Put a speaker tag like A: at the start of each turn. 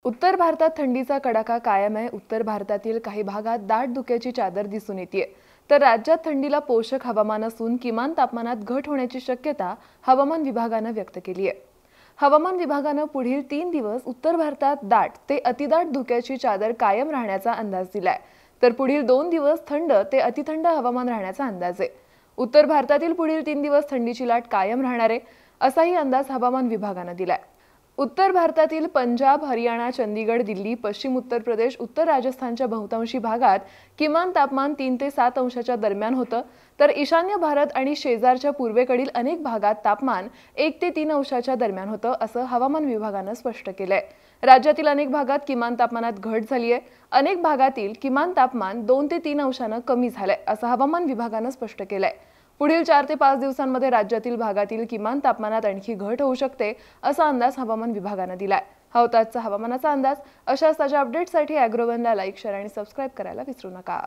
A: उत्तर भारतात थंडीचा कडाका कायम आहे। उत्तर भारतातील काही भागात दाट धुक्याची चादर दिसून येते, तर राज्यात थंडीला पोषक हवामान असून किमान तापमानात घट होण्याची शक्यता हवामान विभागाने व्यक्त केली आहे। हवामान विभागाने पुढील 3 दिवस उत्तर भारतात दाट ते अतिदाट धुक्याची चादर कायम राहण्याचा अंदाज दिलाय, तर पुढील 2 दिवस थंड ते अतिथंड हवामान राहण्याचा अंदाज आहे। उत्तर भारतातील पुढील 3 दिवस थंडीची लाट कायम राहणार आहे, असाही अंदाज हवामान विभागाने दिलाय। उत्तर भारतातील पंजाब, हरियाणा, चंदीगड, दिल्ली, पश्चिम उत्तर प्रदेश, उत्तर राजस्थानच्या बहुतांशी भागात किमान तापमान 3 ते 7 अंशाच्या दरम्यान होतं, तर ईशान्य भारत आणि शेजारच्या पूर्वेकडील अनेक भागात तापमान 1 ते 3 अंशाच्या दरम्यान होतं, असं हवामान विभागाने स्पष्ट केलंय। राज्यातील अनेक भागात किमान तापमानात घट झाली आहे। अनेक भागातील किमान तापमान 2 ते 3 अंशाने कमी झालंय, असं हवामान विभागाने स्पष्ट केलंय। पुढील 4 ते 5 दिवसांमध्ये राज्यातील भागातील किमान तापमानात आणखी घट होऊ शकते, असा अंदाज हवामान विभागाने दिलाय। हा होता आजचा हवामानाचा अंदाज। अशाच ताज्या अपडेट्ससाठी ॲग्रोवनला लाईक, शेअर आणि सबस्क्राईब करायला विसरू नका।